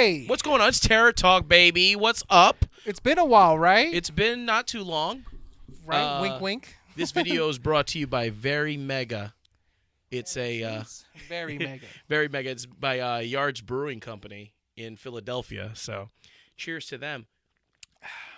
Hey! What's going on? It's Terror Talk, baby. What's up? It's been a while, right? It's been not too long. Right? Wink, wink. This video is brought to you by Very Mega. It's a very mega. Very Mega. It's by Yards Brewing Company in Philadelphia. So, cheers to them.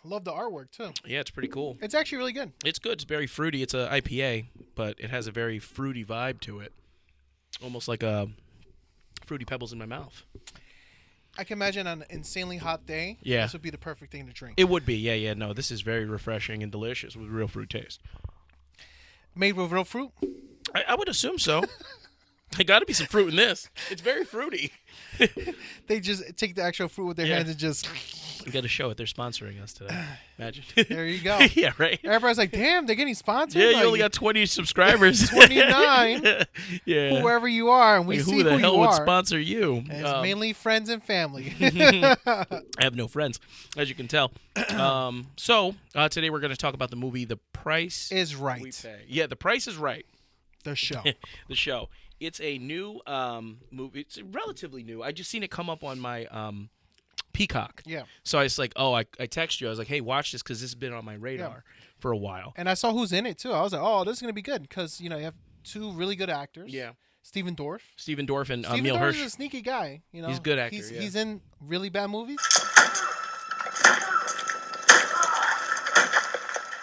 Love the artwork too. Yeah, it's pretty cool. It's actually really good. It's good. It's very fruity. It's a IPA, but it has a very fruity vibe to it. Almost like a Fruity Pebbles in my mouth. I can imagine on an insanely hot day, this would be the perfect thing to drink. It would be. Yeah. No, this is very refreshing and delicious with real fruit taste. Made with real fruit? I would assume so. There got to be some fruit in this. It's very fruity. They just take the actual fruit with their hands and just... You got to show it. They're sponsoring us today. Imagine. There you go. Yeah, right? Everybody's like, damn, they're getting sponsored? Yeah, like, you only got 20 subscribers. 29. Yeah. Whoever you are, and we see who the hell would are. sponsor you? And it's mainly friends and family. I have no friends, as you can tell. So today we're going to talk about the movie The Price Is Right. We Pay. Yeah, The Price is Right. The show. The show. It's a new movie. It's relatively new. I just seen it come up on my Peacock. Yeah. So I was like, I texted you. I was like, hey, watch this because this has been on my radar for a while. And I saw who's in it, too. I was like, oh, this is going to be good because, you have two really good actors. Yeah. Stephen Dorff. And Stephen Emil Dorff Hirsch. is a sneaky guy. He's a good actor. He's in really bad movies.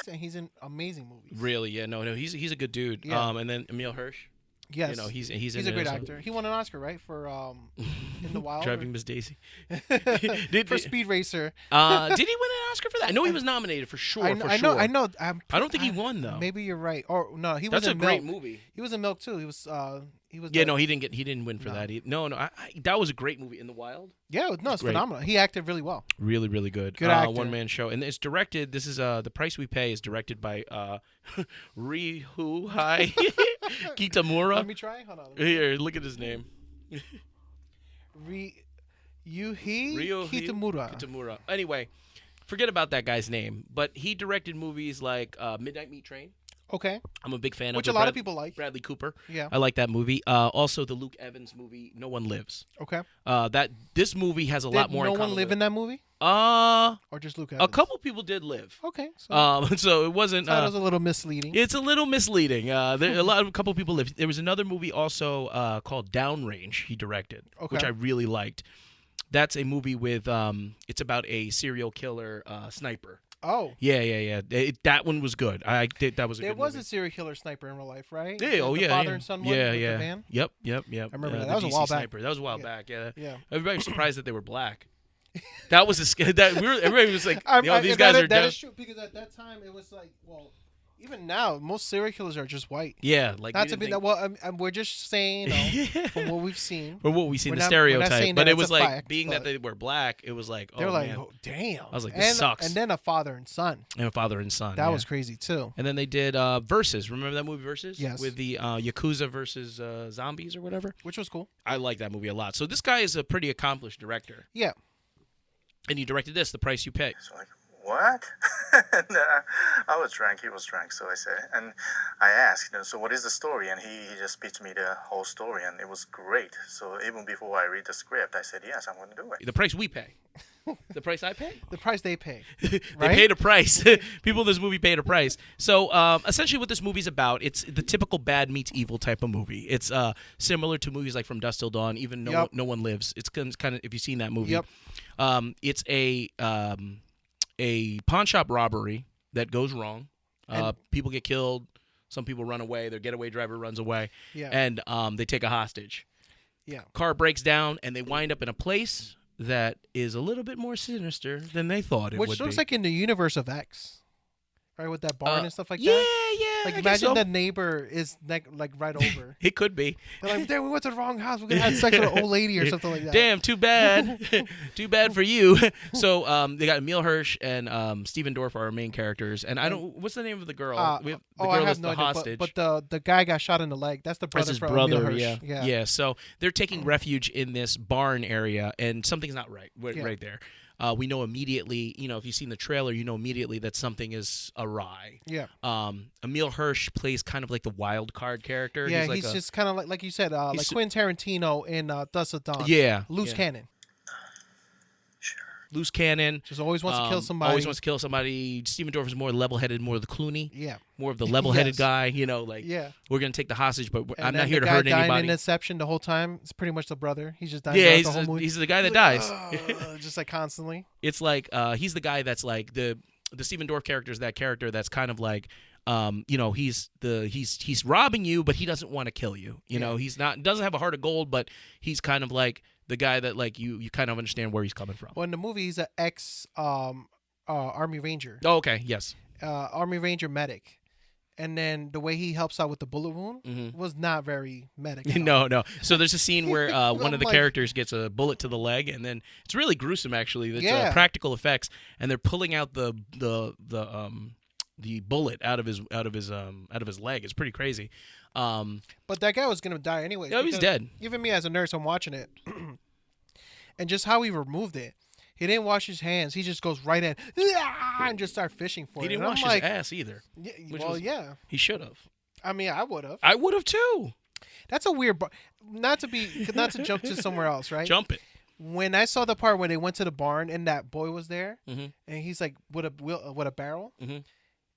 And he's in amazing movies. Really? Yeah. No. He's a good dude. Yeah. And then Emil Hirsch. Yes. He's a great actor. He won an Oscar, right, for In the Wild. Driving Miss Daisy. For Speed Racer. Did he win an Oscar for that? I know he was nominated for sure. I know. I don't think he won though. Maybe you're right. Or no, he was That's in a great Milk. movie. He was in Milk too. He was. Yeah, no, he didn't win for that. No, that was a great movie. In the Wild. Yeah, no, it's phenomenal. He acted really well. Really, really good. Good actor. One man show, and it's directed. This is The Price We Pay is directed by Ryuhei Kitamura. Let me try. Hold on. Here, look at his name. Ryuhei Kitamura. Kitamura. Anyway, forget about that guy's name, but he directed movies like Midnight Meat Train. Okay. I'm a big fan of Which a lot of people like. Bradley Cooper. Yeah. I like that movie. Also, the Luke Evans movie, No One Lives. Okay. This movie has a lot more. Did no one live in that movie? Or just Luke Evans? A couple people did live. Okay. So it wasn't. That was a little misleading. It's a little misleading. A couple people lived. There was another movie also called Downrange. He directed, which I really liked. That's a movie with. It's about a serial killer sniper. Oh. Yeah. That one was good. That was a good movie. There was a serial killer sniper in real life, right? Yeah. The father and son one with the van? Yep. I remember that. That was a while back. That was a while back. Yeah. Everybody was surprised that they were black. That was everybody was like, these guys are. That is true because at that time it was like, well, even now most serial killers are just white. Yeah, like not to be that. Well, we're just saying from what we've seen. From what we've seen, the stereotype. But it was like fact, being that they were black. It was like, they're like, man. oh, damn. I was like, this sucks. And then a father and son. That was crazy too. And then they did Versus. Remember that movie Versus? Yes. With the Yakuza versus zombies or whatever. Which was cool. I like that movie a lot. So this guy is a pretty accomplished director. Yeah. And he directed this, The Price You Pay. So like, what? And, I was drunk. He was drunk. So I said, and I asked, so what is the story? And he just pitched me the whole story, and it was great. So even before I read the script, I said, yes, I'm going to do it. The Price We Pay. The price I pay? The price they pay. They right? paid a price. People in this movie paid a price. So essentially what this movie's about, it's the typical bad meets evil type of movie. It's similar to movies like From Dusk Till Dawn, even No One Lives. It's kind of, if you've seen that movie. Yep. It's a pawn shop robbery that goes wrong. People get killed. Some people run away. Their getaway driver runs away. Yeah. And they take a hostage. Yeah. Car breaks down, and they wind up in a place that is a little bit more sinister than they thought it would be. Which looks like in the universe of X. Right, with that barn and stuff like that? Yeah. Like, imagine the neighbor is like right over. It could be. They're like, damn, we went to the wrong house. We're going to have sex with an old lady or something like that. Damn, too bad. Too bad for you. So they got Emil Hirsch and Stephen Dorff are our main characters. And what's the name of the girl? The girl I have that's no the idea, hostage. But the guy got shot in the leg. That's the brother That's his from brother, Emil Hirsch. yeah. So they're taking refuge in this barn area, and something's not right right there. We know immediately, if you've seen the trailer, you know immediately that something is awry. Yeah. Emil Hirsch plays kind of like the wild card character. Yeah, he's just kind of like you said, like Quentin Tarantino in Dusk Till Dawn. Yeah. Loose cannon. loose cannon. Just always wants to kill somebody. Always wants to kill somebody. Steven Dorff is more level-headed, more of the Clooney. Yeah. More of the level-headed Yes. guy. You know, like we're gonna take the hostage, but I'm not here to hurt the guy dying anybody. in Inception the whole time. It's pretty much the brother. He's just dying Yeah, the whole movie. he's the guy that dies. Just like constantly. It's like he's the guy that's like the Steven Dorff character is that character that's kind of like you know, he's robbing you, but he doesn't want to kill you. You know, he's doesn't have a heart of gold, but he's kind of like the guy that like you kind of understand where he's coming from. Well, in the movie, he's an ex Army Ranger. Oh, okay, yes. Army Ranger medic. And then the way he helps out with the bullet wound was not very medic. No. So there's a scene where one of the like- characters gets a bullet to the leg, and then it's really gruesome. Actually, it's Yeah. practical effects, and they're pulling out the bullet out of his leg. It's pretty crazy. But that guy was gonna die anyway. No, he's dead. Even me as a nurse, I'm watching it, and just how he removed it. He didn't wash his hands. He just goes right in and just start fishing for it. He didn't And wash I'm like, his ass either. Yeah, which well, was- yeah. He should have. I mean, I would have. I would have too. That's a weird. Not to jump to somewhere else, right? Jump it. When I saw the part when they went to the barn and that boy was there, Mhm. and he's like with a barrel. Mhm.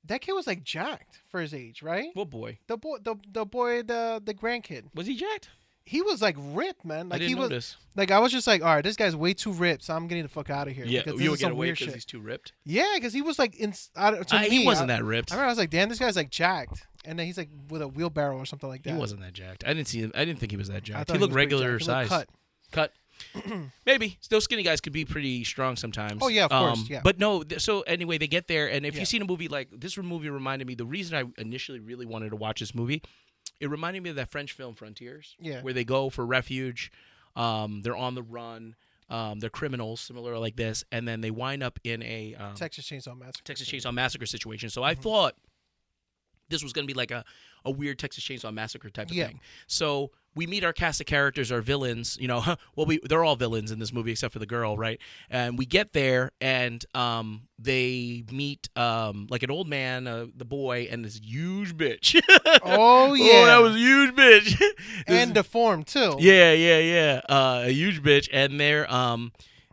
That kid was like jacked for his age, right? What boy? The grandkid. Was he jacked? He was like ripped, man. Like I didn't he was notice. like I was just like, all right, this guy's way too ripped, so I'm getting the fuck out of here. Yeah, because you this would is get some away weird because shit. he's too ripped. Yeah, because he was like He wasn't that ripped. I remember I was like, damn, this guy's like jacked, and then he's like with a wheelbarrow or something like that. He wasn't that jacked. I didn't see him. I didn't think he was that I jacked. thought He looked was pretty regular jacked. He size. looked cut. Maybe. Those skinny guys could be pretty strong sometimes. Oh, yeah, of course, yeah. But no, so anyway, they get there, and if Yeah. you've seen a movie like this movie reminded me, the reason I initially really wanted to watch this movie, it reminded me of that French film Frontiers, Yeah. where they go for refuge, they're on the run, they're criminals, similar like this, and then they wind up in a Texas Chainsaw Massacre. Texas Chainsaw Massacre situation. So I thought this was going to be like a weird Texas Chainsaw Massacre type of thing. So we meet our cast of characters, our villains. You know, they're all villains in this movie except for the girl, right? And we get there, and they meet like an old man, the boy, and this huge bitch. Oh yeah, Oh, that was a huge bitch. and deformed too. Yeah. A huge bitch, and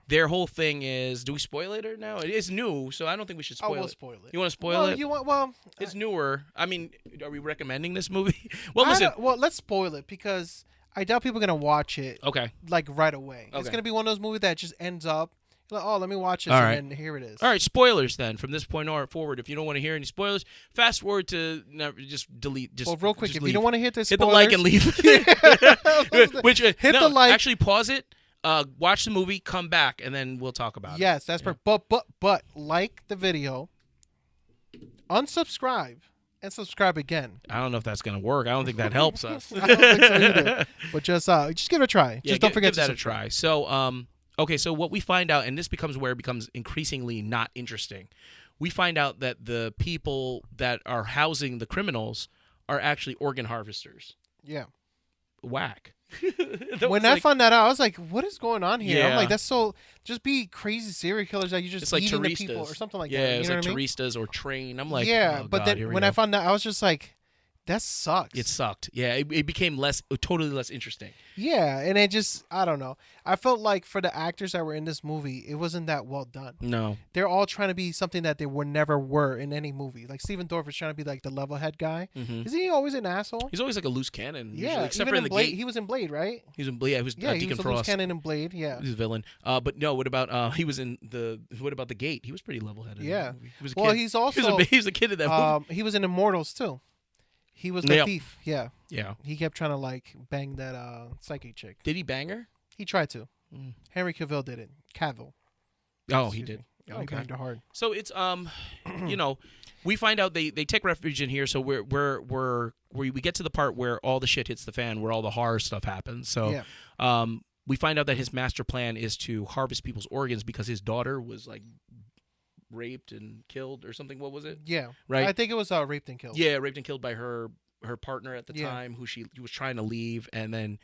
their whole thing is, do we spoil it or no? It is new, so I don't think we should spoil we'll it. spoil it. You want to spoil it? You want? Well, It's newer. I mean, are we recommending this movie? Well, listen. well, let's spoil it because I doubt people are gonna watch it Okay. like right away. It's Okay. gonna be one of those movies that just ends up like, oh, let me watch this, All and right. then here it is. All right, spoilers then. From this point forward, if you don't want to hear any spoilers, fast forward to just delete. Just Well, real quick, just if leave. you don't want to hit this, hit the like and leave. Which Hit no, the like. Actually, pause it. Watch the movie, come back, and then we'll talk about it. Yes, that's perfect. But like the video, unsubscribe, and subscribe again. I don't know if that's gonna work. I don't think that helps us. I don't think so either. But just give it a try. Yeah, Just don't forget give that to a subscribe. try. So, okay, so what we find out, and this becomes where it becomes increasingly not interesting. We find out that the people that are housing the criminals are actually organ harvesters. Yeah. Whack. When I found that out, I was like, "What is going on here?" I'm Yeah. like, "That's so just be crazy serial killers that you just It's like eating the Turistas. people or something like yeah, that." You it's know like what I mean? Turistas or Train. I'm like, Yeah, oh, but God, then here we when go. I found out, I was just like, "That sucks." It sucked. Yeah, it became totally less interesting. Yeah, and it just, I don't know. I felt like for the actors that were in this movie, it wasn't that well done. No. They're all trying to be something that they never were in any movie. Like Steven Dorff is trying to be like the level head guy. Mhm. Isn't he always an asshole? He's always like a loose cannon. Yeah, usually, except even for in in the Blade. gate. He was in Blade, right? He was in Blade. Yeah, he was Yeah, he Deacon was a loose Frost. cannon in Blade. Yeah. He was a villain. But no, what about he was in the? What about the Gate? He was pretty level-headed. in Yeah. that movie. He was a Well, kid. he's also he was a kid in that movie. he was in Immortals too. He was the Yep. thief. Yeah. Yeah. He kept trying to like bang that psychic chick. Did he bang her? He tried to. Mm. Henry Cavill did it. Cavill. Oh, he Excuse did. me. Oh, he Okay. banged her hard. So it's you know, we find out they take refuge in here. So we get to the part where all the shit hits the fan, where all the horror stuff happens. So Yeah. we find out that his master plan is to harvest people's organs because his daughter was like raped and killed or something. What was it? Yeah. Right. I think it was raped and killed. Yeah, raped and killed by her partner at the Yeah. time, who she was trying to leave, and then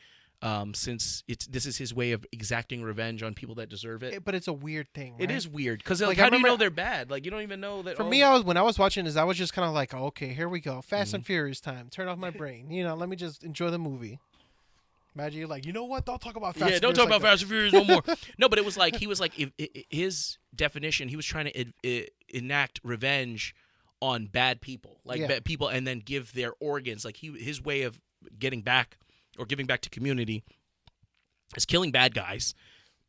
since this is his way of exacting revenge on people that deserve it. But it's a weird thing. It right? is weird because Like, how I do you know remember- they're bad? Like you don't even know that. For me, when I was watching this, I was just kind of like, okay, here we go, Fast and Furious time. Turn off my brain. Let me just enjoy the movie. Imagine you're like, you know what? Don't talk about Fast. Yeah, don't talk about Fast and Furious no more. No, but it was like he was like his definition. He was trying to enact revenge on bad people, like bad people, and then give their organs. Like his way of getting back or giving back to community is killing bad guys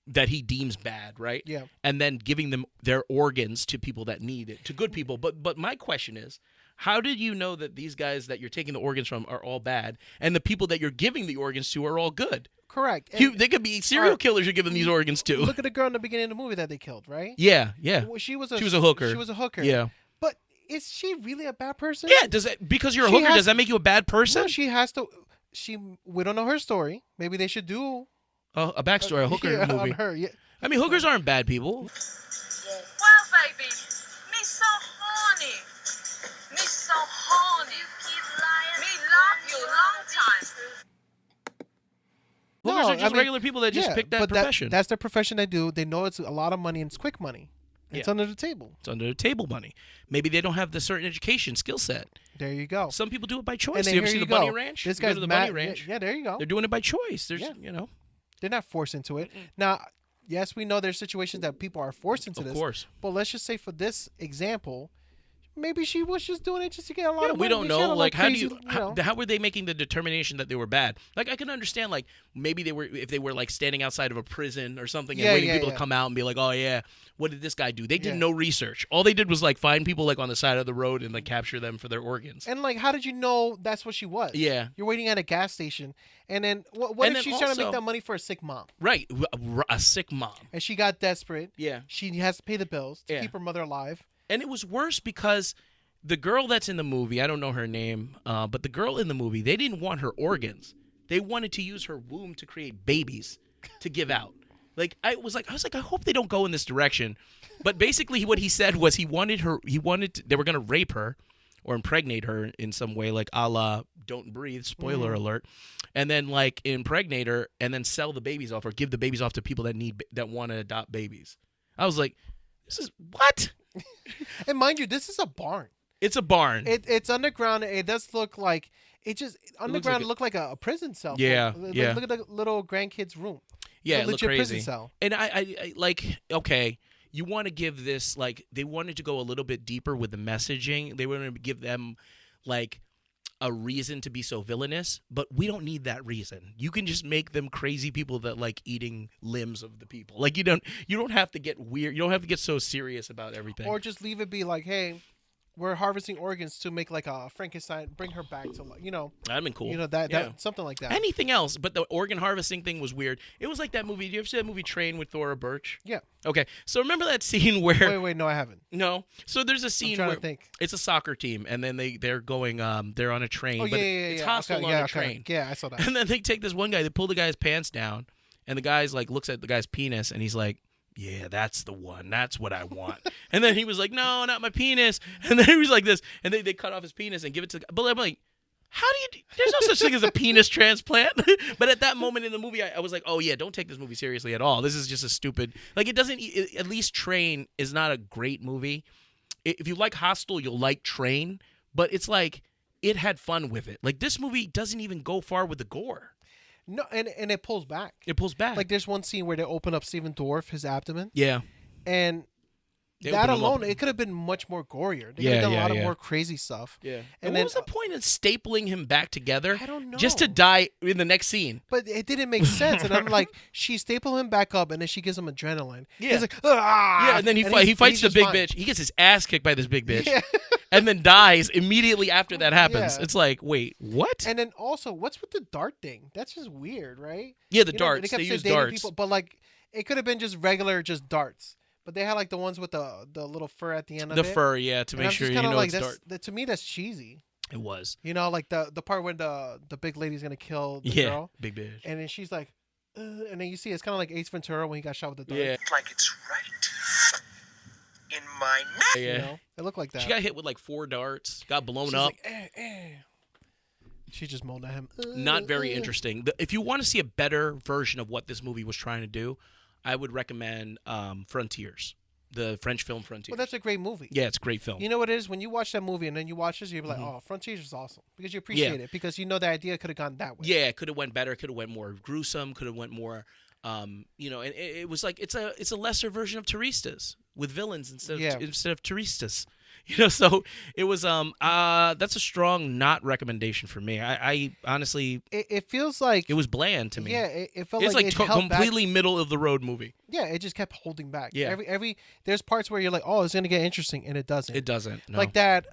that he deems bad, right? Yeah. And then giving them their organs to people that need it, to good people. But my question is, how did you know that these guys that you're taking the organs from are all bad, and the people that you're giving the organs to are all good? Correct. They could be serial killers you're giving these organs to. Look at the girl in the beginning of the movie that they killed, right? Yeah. Well, she was a hooker. She was a hooker. Yeah. But is she really a bad person? Yeah. Because you're a hooker, does that make you a bad person? No, she has to. We don't know her story. Maybe they should do a backstory, a hooker movie. on her. Yeah. I mean, hookers aren't bad people. Well, baby, me so horny. Me so horny. You keep lying. Me love you long time. Hookers No, are just regular people that just pick that profession. That's their profession they do. They know it's a lot of money and it's quick money. It's under the table. It's under the table money. Maybe they don't have the certain education skill set. There you go. Some people do it by choice. And You ever see the Bunny Ranch? This You go guy's to the mad. Bunny Ranch. Yeah, there you go. They're doing it by choice. There's, They're not forced into it. Now, yes, we know there's situations that people are forced into this. Of course. But let's just say for this example, maybe she was just doing it just to get a lot of money. We don't She had know. a Like, crazy, how were they making the determination that they were bad? Like, I can understand, like, maybe if they were like standing outside of a prison or something and waiting for people to come out and be like, oh yeah, what did this guy do? They did no research. All they did was like find people like on the side of the road and like capture them for their organs. And like, how did you know that's what she was? Yeah. You're waiting at a gas station, and then what if she's trying to make that money for a sick mom? Right, a sick mom. And she got desperate. Yeah. She has to pay the bills to keep her mother alive. And it was worse because the girl that's in the movie, I don't know her name, but the girl in the movie, they didn't want her organs. They wanted to use her womb to create babies to give out. Like I was like, I hope they don't go in this direction. But basically what he said was they were going to rape her or impregnate her in some way, like a la Don't Breathe, spoiler alert. And then like impregnate her and then sell the babies off or give the babies off to people that want to adopt babies. I was like, this is what? And mind you, this is a barn. It's a barn. It's underground. It does look like underground. Look like a prison cell. Yeah, yeah. Look at the little grandkid's room. Yeah, it's a it looked legit crazy. prison cell. And I like, okay, you want to give this, like, they wanted to go a little bit deeper with the messaging. They wanted to give them like a reason to be so villainous, but we don't need that reason. You can just make them crazy people that like eating limbs of the people. Like you don't have to get weird. You don't have to get so serious about everything. Or just leave it be like, hey, we're harvesting organs to make like a Frankenstein, bring her back to, That'd been cool. That something like that. Anything else, but the organ harvesting thing was weird. It was like that movie. Do you ever see that movie Train with Thora Birch? Yeah. Okay, so remember that scene where? Wait, no, I haven't. No. So there's a scene where to think. It's a soccer team, and then they're going they're on a train. Oh, but yeah. It's hostile on a train. Yeah, I saw that. And then they take this one guy. They pull the guy's pants down, and the guy's like looks at the guy's penis, and he's like, yeah, that's the one. That's what I want. And then he was like, no, not my penis. And then he was like this. And they cut off his penis and give it to the guy. But I'm like, how do you there's no such thing as a penis transplant. But at that moment in the movie, I was like, oh, yeah, don't take this movie seriously at all. This is just a stupid. Like, it doesn't. At least Train is not a great movie. If you like Hostel, you'll like Train. But it's like, it had fun with it. Like, this movie doesn't even go far with the gore. No, and it pulls back. It pulls back. Like there's one scene where they open up Stephen Dorff, his abdomen. Yeah. And that alone, it could have been much more gorier. They could have done a lot of more crazy stuff. Yeah. And what was the point of stapling him back together? I don't know. Just to die in the next scene. But it didn't make sense. And I'm like, she stapled him back up, and then she gives him adrenaline. Yeah. He's like, ah! Yeah, and then he fights the big bitch. He gets his ass kicked by this big bitch. Yeah. And then dies immediately after that happens. Yeah. It's like, wait, what? And then also, what's with the dart thing? That's just weird, right? Yeah, the darts. They use darts. People, but like, it could have been just regular, just darts. But they had like the ones with the little fur at the end of it. The fur, yeah, to make sure you know it's dart. To me, that's cheesy. It was. You know, like the part when the big lady's gonna kill the girl. Big bitch. And then she's like, and then you see it's kind of like Ace Ventura when he got shot with the dart. Yeah. Like it's right in my neck. Yeah. You know? It looked like that. She got hit with like 4 darts. Got blown up. Like, She just moaned at him. Not very interesting. If you want to see a better version of what this movie was trying to do, I would recommend Frontiers. the French film Frontiers. Well, that's a great movie. Yeah, it's a great film. You know what it is? When you watch that movie and then you watch this, you'll be like, oh, Frontiers is awesome. Because you appreciate it. Because you know the idea could have gone that way. Yeah, it could have went better. Could have went more gruesome. Could have went more, and it was like it's a lesser version of Turistas with villains instead of Turistas. So it was that's a strong not recommendation for me. I honestly it feels like it was bland to me. Yeah, it felt it's like like it held completely back. middle of the road movie. Yeah, it just kept holding back. Yeah. Every there's parts where you're like, oh, it's gonna get interesting, and it doesn't. It doesn't. No. Like that.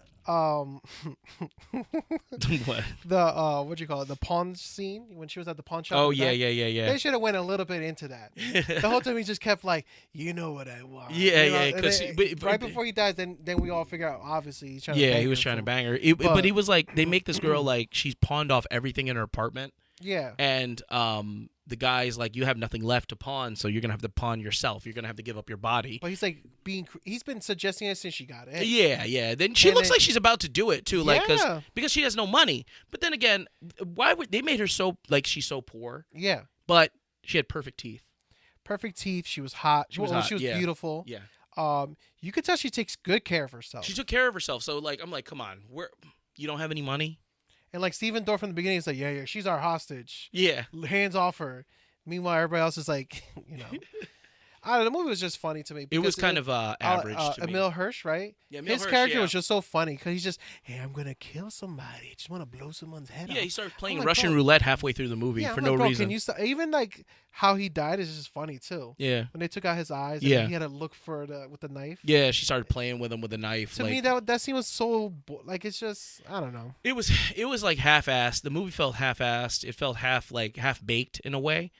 What? The what do you call it? The pawn scene when she was at the pawn shop. Oh in the yeah. back. They should have went a little bit into that. The whole time he just kept like, you know what I want. Yeah, you know? yeah. Because right before he dies, then we all figure out obviously he's trying. to Yeah, bang he was her trying to for- bang her. But he was like, they make this girl like she's pawned off everything in her apartment. Yeah. And the guy's like, you have nothing left to pawn, so you're gonna have to pawn yourself. You're gonna have to give up your body. But he's like he's been suggesting it since she got it. Yeah. Then she And looks then- like she's about to do it too, like Yeah. because she has no money. But then again, why would they made her so like she's so poor? Yeah. But she had perfect teeth. Perfect teeth. She was hot. She was well, hot, She was yeah. beautiful. Yeah. You could tell she takes good care of herself. She took care of herself. So like, I'm like, come on, you don't have any money? And like Steven Dorff from the beginning is like, yeah, she's our hostage. Yeah. Hands off her. Meanwhile, everybody else is like, I don't know. The movie was just funny to me. It was because kind of average to me. Emil Hirsch, right? Yeah, Emil his Hirsch, character yeah. was just so funny because he's just, hey, I'm gonna kill somebody. I just want to blow someone's head off. Yeah, he started playing I'm like, Russian bro. roulette halfway through the movie Yeah, for I'm no like, bro, reason. Can you stop? Even like how he died is just funny too. Yeah. When they took out his eyes, Yeah. and he had to look for with the knife. Yeah, she started playing with him with a knife. To me, that scene was so like it's just I don't know. It was like half-assed. The movie felt half-assed. It felt half baked in a way.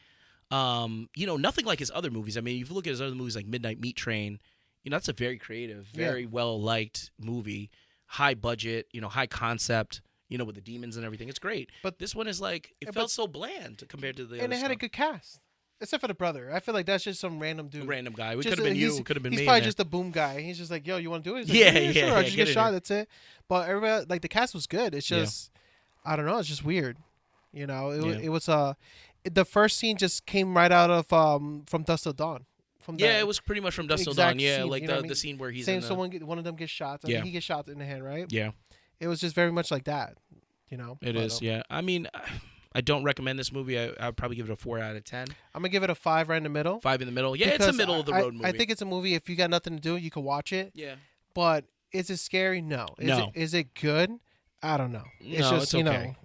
Nothing like his other movies. I mean, if you look at his other movies like Midnight Meat Train, that's a very creative, very well liked movie, high budget, high concept, with the demons and everything. It's great. But this one is like it felt so bland compared to the other And it had a stuff. good cast. Except for the brother. I feel like that's just some random dude. A random guy. It Just, could have been you. he's- It could have been He's me. probably in there. just a boom guy. He's just like, yo, you want to do it? He's Yeah, like, yeah, sure. I'll yeah, just get get in shot. here. That's it. But everybody, like the cast was good. It's just, I don't know. It's just weird. It was the first scene just came right out of from Dusk Till Dawn. It was pretty much from Dusk Till exact Dawn. Yeah, scene, like you know what I the mean? scene where he's Same. in the, One of them gets shot. Yeah. He gets shot in the hand, right? Yeah, It was just very much like that. it is. Yeah, I mean, I don't recommend this movie. I'd probably give it a 4 out of 10. I'm gonna give it a 5 right in the middle. 5 in the middle. Yeah, it's a because middle of the road movie. I think it's a movie. If you got nothing to do, you can watch it. Yeah. But is it scary? No. No. Is it good? I don't know. It's No, just it's okay.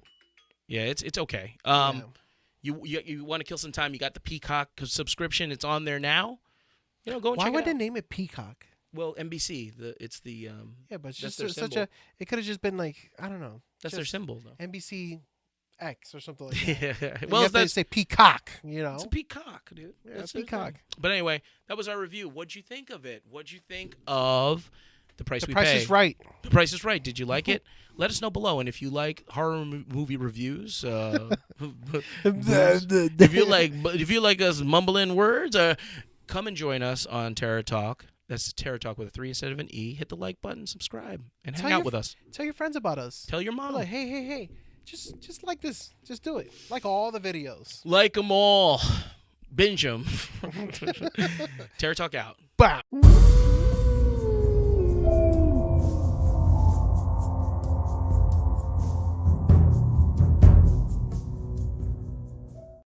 Yeah, it's okay. Yeah. You want to kill some time? You got the Peacock subscription. It's on there now. Go and Why check would it they out. name it Peacock? Well, NBC. It's the Yeah, but it's that's just their such symbol. It could have just been like I don't know. That's their just symbol though. NBC X or something like that. Yeah. You Well, have to that's say Peacock. it's a peacock, dude. Yeah, That's their peacock. thing. But anyway, that was our review. What'd you think of it? What'd you think of The Price The We Price Pay? is Right. The Price is Right. Did you like it? Let us know below. And if you like horror movie reviews, if you like us mumbling words, come and join us on Terror Talk. That's Terror Talk with a 3 instead of an E. Hit the like button, subscribe, and hang out with us. Tell your friends about us. Tell your mom. Like, hey. Just like this. Just do it. Like all the videos. Like them all. Binge them. Terror Talk out. Bam.